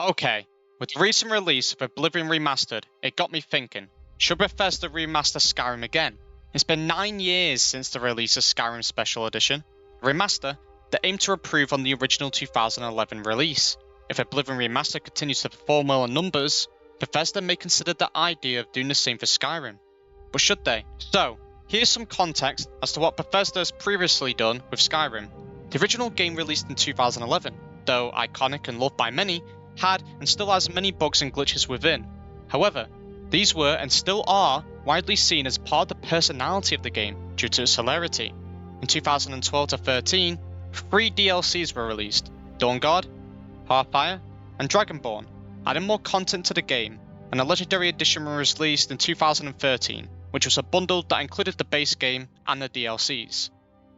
Okay, with the recent release of Oblivion Remastered, it got me thinking, should Bethesda remaster Skyrim again? It's been 9 years since the release of Skyrim Special Edition, a remaster that aimed to improve on the original 2011 release. If Oblivion Remastered continues to perform well in numbers, Bethesda may consider the idea of doing the same for Skyrim. But should they? So, here's some context as to what Bethesda has previously done with Skyrim. The original game released in 2011, though iconic and loved by many, had and still has many bugs and glitches within. However, these were and still are widely seen as part of the personality of the game due to its hilarity. In 2012 to 13, 3 DLCs were released: Dawnguard, Hearthfire, and Dragonborn, adding more content to the game, and a Legendary Edition was released in 2013, which was a bundle that included the base game and the DLCs.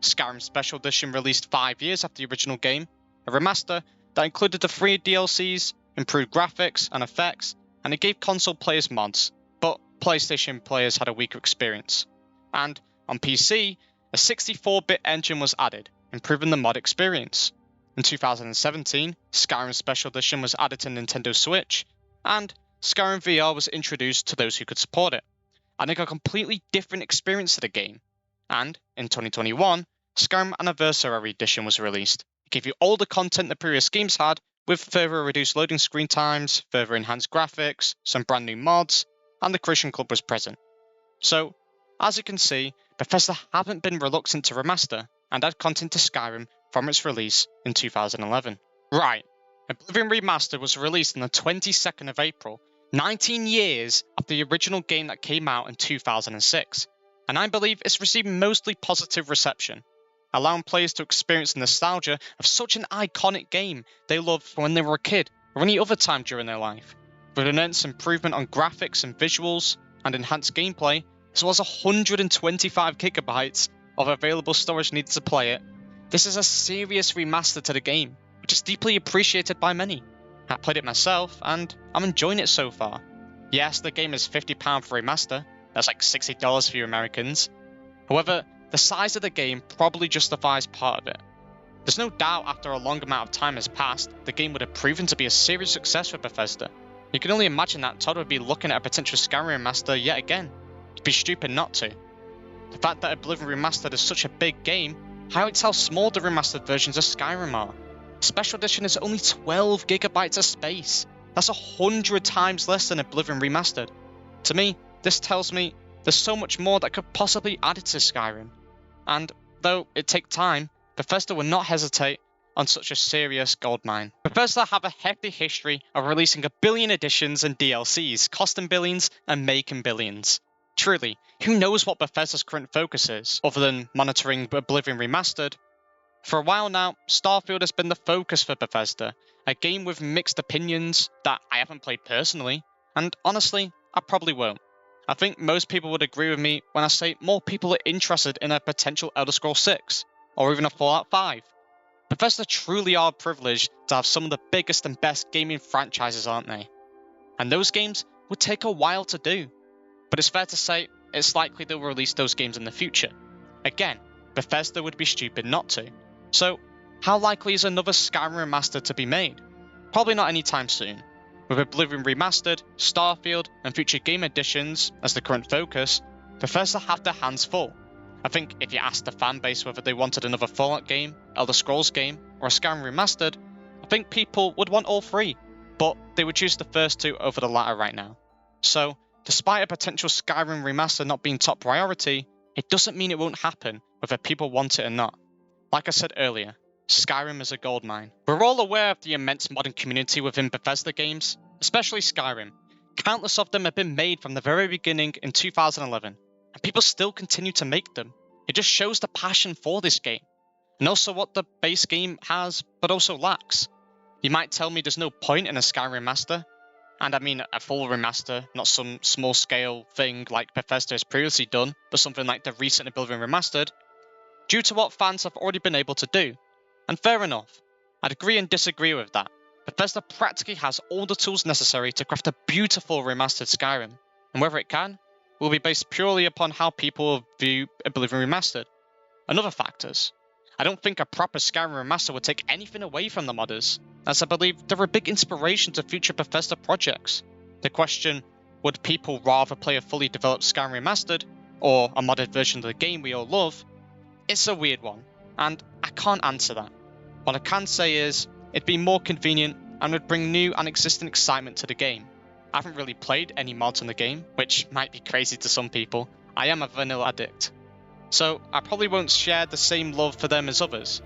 Skyrim Special Edition released 5 years after the original game, a remaster that included the 3 DLCs, improved graphics and effects, and it gave console players mods, but PlayStation players had a weaker experience. And, on PC, a 64-bit engine was added, improving the mod experience. In 2017, Skyrim Special Edition was added to Nintendo Switch, and Skyrim VR was introduced to those who could support it, adding a completely different experience to the game. And, in 2021, Skyrim Anniversary Edition was released. It gave you all the content the previous games had, with further reduced loading screen times, further enhanced graphics, some brand new mods, and the Christian Club was present. So, as you can see, Bethesda haven't been reluctant to remaster and add content to Skyrim from its release in 2011. Right, Oblivion Remastered was released on the 22nd of April, 19 years after the original game that came out in 2006, and I believe it's received mostly positive reception, allowing players to experience the nostalgia of such an iconic game they loved when they were a kid or any other time during their life. With an immense improvement on graphics and visuals and enhanced gameplay, as well as 125 gigabytes of available storage needed to play it, this is a serious remaster to the game, which is deeply appreciated by many. I played it myself, and I'm enjoying it so far. Yes, the game is £50 for a remaster, that's like $60 for you Americans. However, the size of the game probably justifies part of it. There's no doubt after a long amount of time has passed, the game would have proven to be a serious success for Bethesda. You can only imagine that Todd would be looking at a potential Skyrim remaster yet again. It'd be stupid not to. The fact that Oblivion Remastered is such a big game highlights how small the remastered versions of Skyrim are. Special Edition is only 12 gigabytes of space. That's 100 times less than Oblivion Remastered. To me, this tells me there's so much more that could possibly add to Skyrim. And, though it takes time, Bethesda will not hesitate on such a serious goldmine. Bethesda have a hefty history of releasing a billion editions and DLCs, costing billions and making billions. Truly, who knows what Bethesda's current focus is, other than monitoring Oblivion Remastered? For a while now, Starfield has been the focus for Bethesda, a game with mixed opinions that I haven't played personally, and honestly, I probably won't. I think most people would agree with me when I say more people are interested in a potential Elder Scrolls 6, or even a Fallout 5. Bethesda truly are privileged to have some of the biggest and best gaming franchises, aren't they? And those games would take a while to do. But it's fair to say, it's likely they'll release those games in the future. Again, Bethesda would be stupid not to. So, how likely is another Skyrim remaster to be made? Probably not anytime soon. With Oblivion Remastered, Starfield, and future game editions as the current focus, Bethesda have their hands full. I think if you asked the fanbase whether they wanted another Fallout game, Elder Scrolls game, or a Skyrim Remastered, I think people would want all three, but they would choose the first two over the latter right now. So, despite a potential Skyrim Remaster not being top priority, it doesn't mean it won't happen whether people want it or not. Like I said earlier, Skyrim is a goldmine. We're all aware of the immense modding community within Bethesda games, especially Skyrim. Countless of them have been made from the very beginning in 2011, and people still continue to make them. It just shows the passion for this game, and also what the base game has, but also lacks. You might tell me there's no point in a Skyrim remaster, and I mean a full remaster, not some small scale thing like Bethesda has previously done, but something like the recent Oblivion Remastered, due to what fans have already been able to do. And fair enough, I'd agree and disagree with that. Bethesda practically has all the tools necessary to craft a beautiful remastered Skyrim, and whether it can, will be based purely upon how people view Oblivion Remastered, and other factors. I don't think a proper Skyrim remaster would take anything away from the modders, as I believe they're a big inspiration to future Bethesda projects. The question, would people rather play a fully developed Skyrim Remastered, or a modded version of the game we all love? It's a weird one, and I can't answer that. What I can say is, it'd be more convenient and would bring new and existing excitement to the game. I haven't really played any mods in the game, which might be crazy to some people. I am a vanilla addict, so I probably won't share the same love for them as others.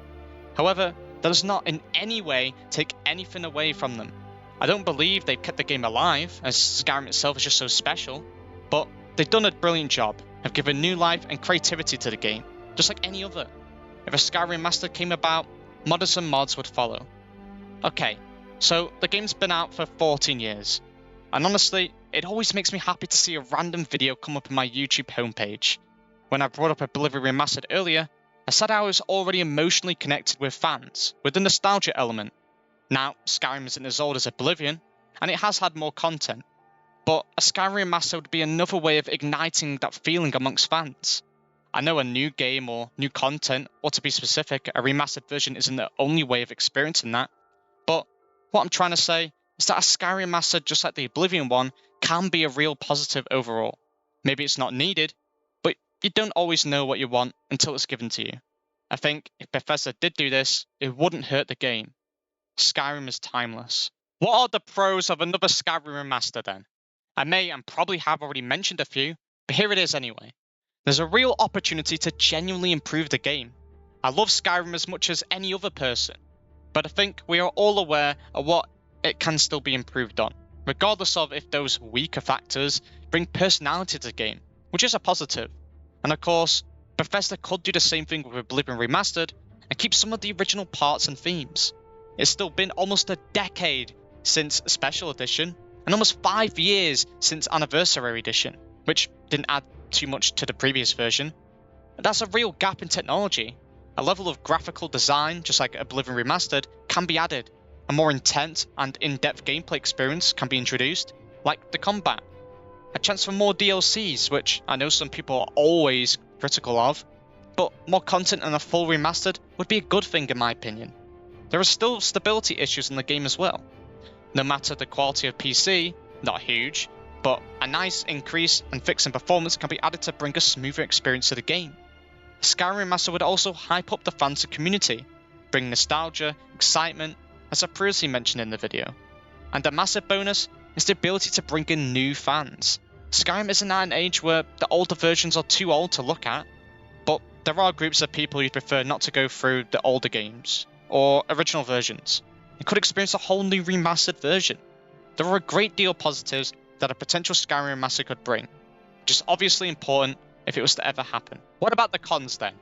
However, that does not in any way take anything away from them. I don't believe they've kept the game alive, as Skyrim itself is just so special, but they've done a brilliant job, have given new life and creativity to the game, just like any other. If a Skyrim Remastered came about, modders and mods would follow. Okay, so the game's been out for 14 years, and honestly, it always makes me happy to see a random video come up on my YouTube homepage. When I brought up Oblivion Remastered earlier, I said I was already emotionally connected with fans, with the nostalgia element. Now, Skyrim isn't as old as Oblivion, and it has had more content, but a Skyrim Remastered would be another way of igniting that feeling amongst fans. I know a new game or new content, or to be specific, a remastered version isn't the only way of experiencing that, but what I'm trying to say is that a Skyrim Remastered, just like the Oblivion one, can be a real positive overall. Maybe it's not needed, but you don't always know what you want until it's given to you. I think if Bethesda did do this, it wouldn't hurt the game. Skyrim is timeless. What are the pros of another Skyrim Remaster then? I may and probably have already mentioned a few, but here it is anyway. There's a real opportunity to genuinely improve the game. I love Skyrim as much as any other person, but I think we are all aware of what it can still be improved on, regardless of if those weaker factors bring personality to the game, which is a positive. And of course, Bethesda could do the same thing with Oblivion Remastered and keep some of the original parts and themes. It's still been almost a decade since Special Edition, and almost 5 years since Anniversary Edition, which didn't add too much to the previous version. But that's a real gap in technology. A level of graphical design, just like Oblivion Remastered, can be added. A more intense and in-depth gameplay experience can be introduced, like the combat. A chance for more DLCs, which I know some people are always critical of, but more content and a full remastered would be a good thing in my opinion. There are still stability issues in the game as well. No matter the quality of PC, not huge, but a nice increase and fix in performance can be added to bring a smoother experience to the game. Skyrim Remastered would also hype up the fans and community, bring nostalgia, excitement, as I previously mentioned in the video. And a massive bonus is the ability to bring in new fans. Skyrim isn't at an age where the older versions are too old to look at, but there are groups of people who prefer not to go through the older games, or original versions, and could experience a whole new remastered version. There are a great deal of positives that a potential Skyrim Remastered could bring, which is obviously important if it was to ever happen. What about the cons then?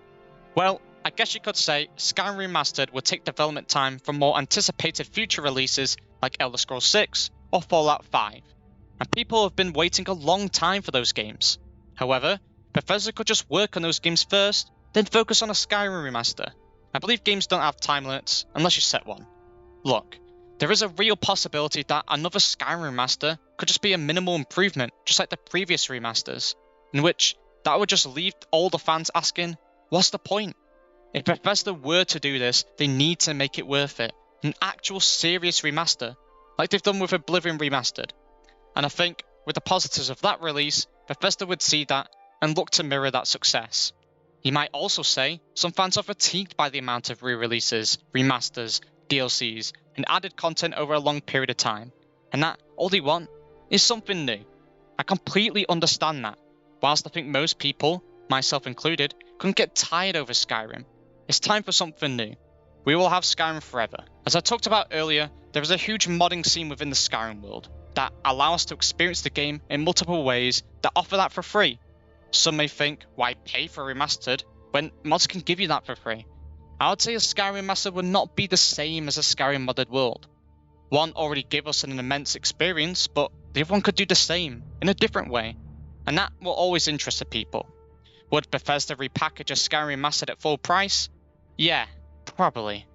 Well, I guess you could say Skyrim Remastered would take development time from more anticipated future releases like Elder Scrolls 6 or Fallout 5, and people have been waiting a long time for those games. However, Bethesda could just work on those games first, then focus on a Skyrim Remaster. I believe games don't have time limits unless you set one. Look, there is a real possibility that another Skyrim Remaster could just be a minimal improvement, just like the previous remasters, in which that would just leave all the fans asking, what's the point? If Bethesda were to do this, they need to make it worth it, an actual serious remaster, like they've done with Oblivion Remastered. And I think, with the positives of that release, Bethesda would see that and look to mirror that success. You might also say some fans are fatigued by the amount of re-releases, remasters, DLCs, and added content over a long period of time, and that all they want is something new. I completely understand that. Whilst I think most people, myself included, couldn't get tired over Skyrim, it's time for something new. We will have Skyrim forever. As I talked about earlier, there is a huge modding scene within the Skyrim world that allow us to experience the game in multiple ways that offer that for free. Some may think, why pay for a remastered when mods can give you that for free? I would say a Skyrim Remastered would not be the same as a Skyrim modded world. One already gave us an immense experience, but the other one could do the same, in a different way, and that will always interest the people. Would Bethesda repackage a Skyrim Remastered at full price? Yeah, probably.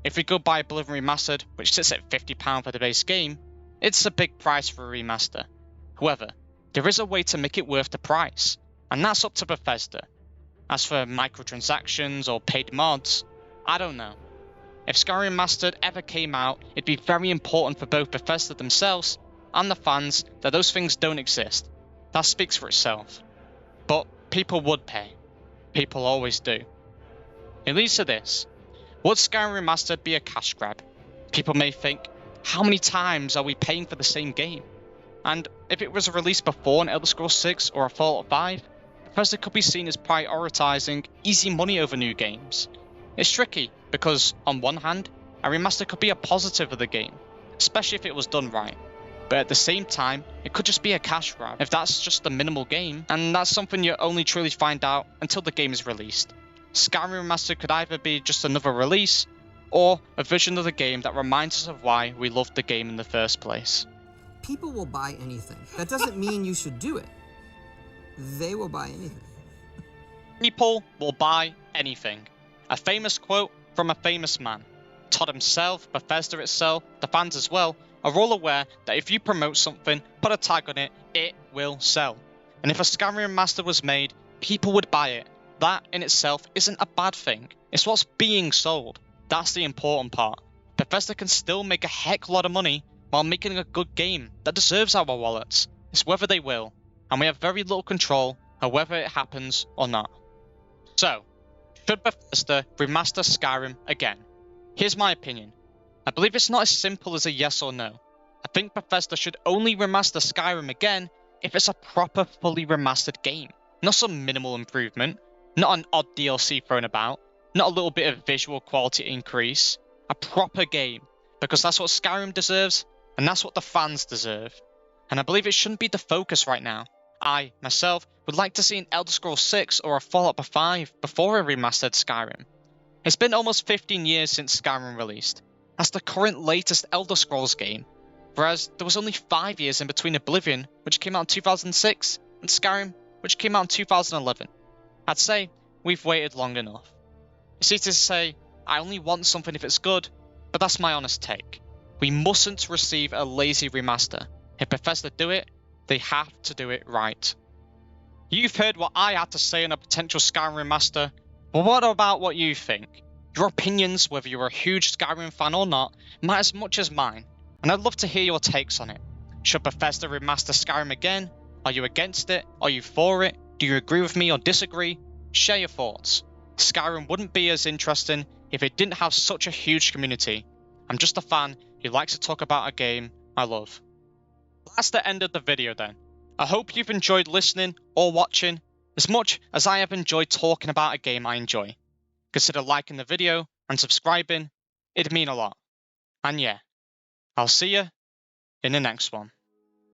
If we go buy Oblivion Remastered, which sits at £50 for the base game, it's a big price for a remaster. However, there is a way to make it worth the price, and that's up to Bethesda. As for microtransactions or paid mods, I don't know. If Skyrim Remastered ever came out, it'd be very important for both Bethesda themselves and the fans that those things don't exist. That speaks for itself. But people would pay. People always do. It leads to this. Would Skyrim Remastered be a cash grab? People may think, how many times are we paying for the same game? And if it was released before an Elder Scrolls 6 or a Fallout 5, Bethesda could be seen as prioritising easy money over new games. It's tricky because, on one hand, a remaster could be a positive for the game, especially if it was done right. But at the same time, it could just be a cash grab if that's just a minimal game, and that's something you only truly find out until the game is released. Skyrim Remastered could either be just another release, or a version of the game that reminds us of why we loved the game in the first place. People will buy anything. That doesn't mean you should do it. They will buy anything. People will buy anything. A famous quote from a famous man. Todd himself, Bethesda itself, the fans as well, are all aware that if you promote something, put a tag on it, it will sell. And if a Skyrim Remastered was made, people would buy it. That in itself isn't a bad thing. It's what's being sold. That's the important part. Bethesda can still make a heck lot of money while making a good game that deserves our wallets. It's whether they will, and we have very little control of whether it happens or not. So, should Bethesda remaster Skyrim again? Here's my opinion. I believe it's not as simple as a yes or no. I think Bethesda should only remaster Skyrim again if it's a proper fully remastered game. Not some minimal improvement, not an odd DLC thrown about, not a little bit of visual quality increase. A proper game, because that's what Skyrim deserves, and that's what the fans deserve. And I believe it shouldn't be the focus right now. I, myself, would like to see an Elder Scrolls 6 or a Fallout 5 before a remastered Skyrim. It's been almost 15 years since Skyrim released. That's the current latest Elder Scrolls game. Whereas there was only 5 years in between Oblivion, which came out in 2006, and Skyrim, which came out in 2011. I'd say we've waited long enough. It's easy to say, I only want something if it's good, but that's my honest take. We mustn't receive a lazy remaster. If Bethesda do it, they have to do it right. You've heard what I had to say on a potential Skyrim remaster, but what about what you think? Your opinions, whether you're a huge Skyrim fan or not, matter as much as mine, and I'd love to hear your takes on it. Should Bethesda remaster Skyrim again? Are you against it? Are you for it? Do you agree with me or disagree? Share your thoughts. Skyrim wouldn't be as interesting if it didn't have such a huge community. I'm just a fan who likes to talk about a game I love. That's the end of the video then. I hope you've enjoyed listening or watching as much as I have enjoyed talking about a game I enjoy. Consider liking the video and subscribing, it'd mean a lot. And yeah, I'll see you in the next one.